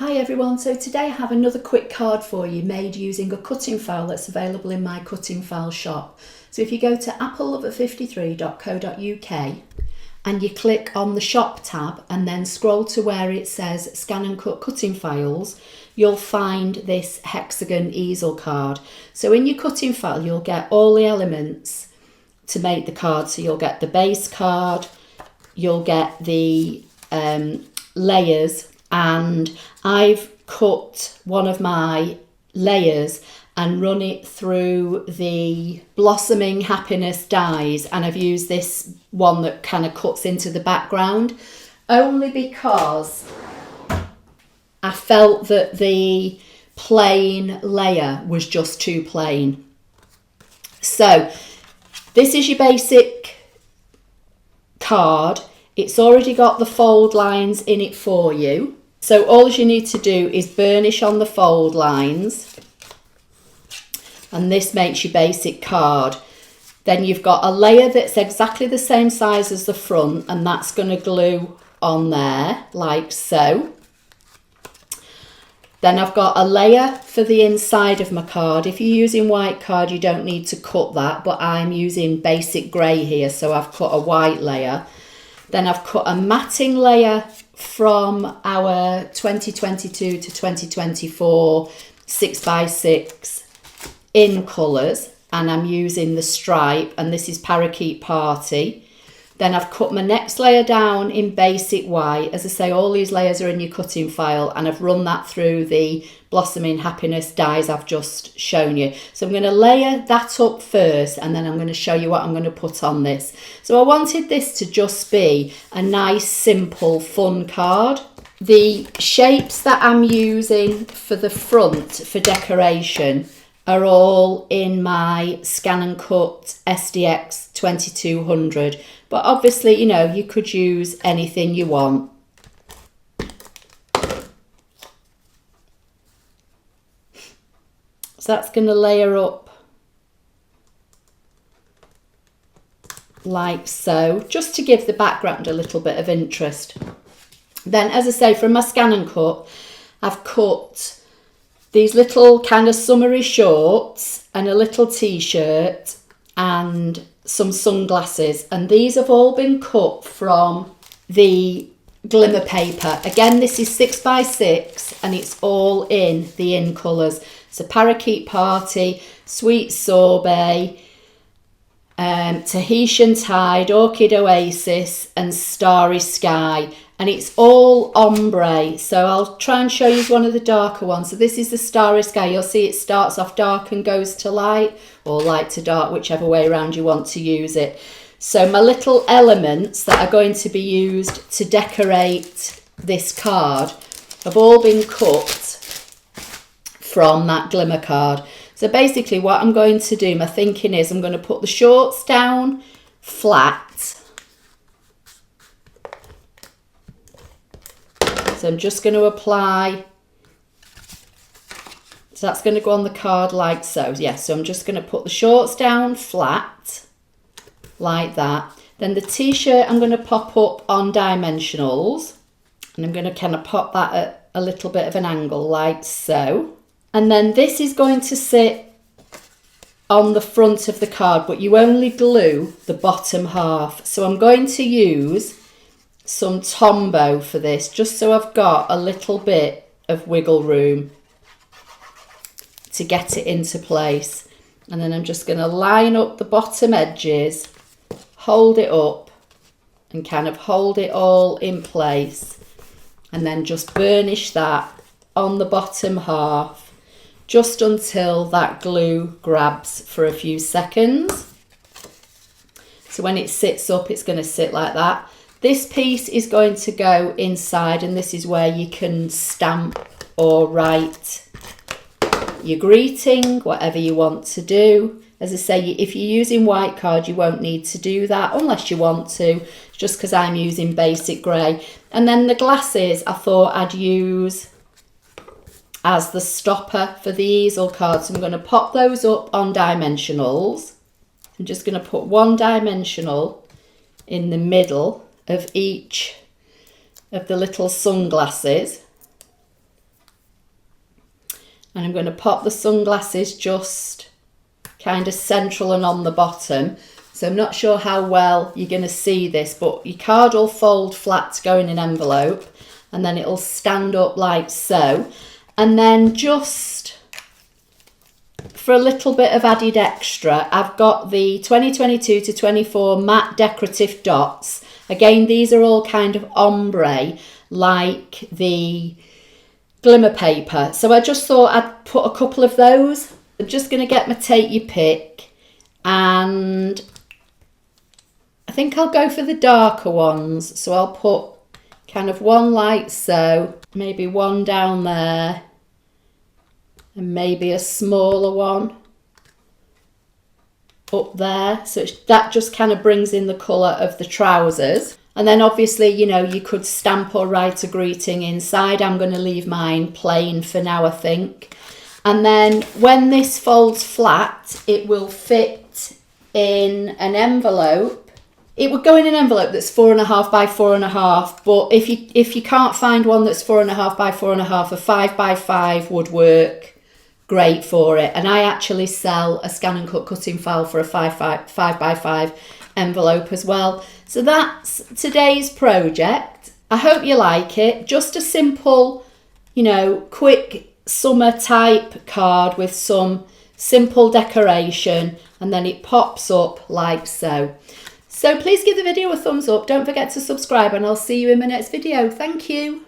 Hi everyone, so today I have another quick card for you made using a cutting file that's available in my cutting file shop. So if you go to applelover53.co.uk and you click on the shop tab and then scroll to where it says Scan and Cut cutting files, you'll find this Hexagon easel card. So in your cutting file you'll get all the elements to make the card. So you'll get the base card, you'll get the layers, and I've cut one of my layers and run it through the Blossoming Happiness dies, and I've used this one that kind of cuts into the background only because I felt that the plain layer was just too plain. So this is your basic card. It's already got the fold lines in it for you. So all you need to do is burnish on the fold lines, and this makes your basic card. Then you've got a layer that's exactly the same size as the front, and that's going to glue on there like so. Then I've got a layer for the inside of my card. If you're using white card, you don't need to cut that, but I'm using basic grey here, so I've cut a white layer. Then I've cut a matting layer from our 2022 to 2024 6x6 in colours, and I'm using the stripe, and this is Parakeet Party. Then I've cut my next layer down in basic white. As I say, all these layers are in your cutting file, and I've run that through the Blossoming Happiness dies I've just shown you. So I'm going to layer that up first, and then I'm going to show you what I'm going to put on this. So I wanted this to just be a nice, simple, fun card. The shapes that I'm using for the front for decoration are all in my ScanNCut SDX 2200. But obviously, you know, you could use anything you want. So that's going to layer up like so, just to give the background a little bit of interest. Then, as I say, from my ScanNCut, I've cut these little kind of summery shorts and a little t-shirt and some sunglasses, and these have all been cut from the glimmer paper. Again, this is 6x6 and it's all in the in colours. So Parakeet Party, Sweet Sorbet, Tahitian Tide, Orchid Oasis and Starry Sky, and it's all ombre. So I'll try and show you one of the darker ones. So this is the Starry Sky. You'll see it starts off dark and goes to light, or light to dark, whichever way around you want to use it. So my little elements that are going to be used to decorate this card have all been cut from that glimmer card. So basically what I'm going to do, my thinking is I'm going to put the shorts down flat. So I'm just going to apply, so that's going to go on the card like so. Yeah, so I'm just going to put the shorts down flat like that. Then the t-shirt I'm going to pop up on dimensionals, and I'm going to kind of pop that at a little bit of an angle like so. And then this is going to sit on the front of the card, but you only glue the bottom half. So I'm going to use some Tombow for this, just so I've got a little bit of wiggle room to get it into place. And then I'm just going to line up the bottom edges, hold it up and kind of hold it all in place, and then just burnish that on the bottom half just until that glue grabs for a few seconds. So when it sits up, it's going to sit like that. This piece is going to go inside, and this is where you can stamp or write your greeting, whatever you want to do. As I say, if you're using white card, you won't need to do that unless you want to, just because I'm using basic grey. And then the glasses I thought I'd use as the stopper for the easel card. So I'm going to pop those up on dimensionals. I'm just going to put one dimensional in the middle of each of the little sunglasses. And I'm going to pop the sunglasses just kind of central and on the bottom. So I'm not sure how well you're going to see this, but your card will fold flat to go in an envelope, and then it'll stand up like so. And then just for a little bit of added extra, I've got the 2022 to 24 matte decorative dots. Again, these are all kind of ombre, like the glimmer paper. So I just thought I'd put a couple of those. I'm just going to get my take your pick, and I think I'll go for the darker ones. So I'll put kind of one like so, maybe one down there, and maybe a smaller one up there. So that just kind of brings in the colour of the trousers. And then obviously, you know, you could stamp or write a greeting inside. I'm going to leave mine plain for now, I think. And then when this folds flat, it will fit in an envelope. It would go in an envelope that's 4.5 by 4.5, but if you can't find one that's 4.5 by 4.5, a 5 by 5 would work great for it. And I actually sell a ScanNCut cutting file for a 5 by 5 envelope as well. So that's today's project. I hope you like it. Just a simple, you know, quick summer type card with some simple decoration, and then it pops up like so. So please give the video a thumbs up. Don't forget to subscribe, and I'll see you in my next video. Thank you.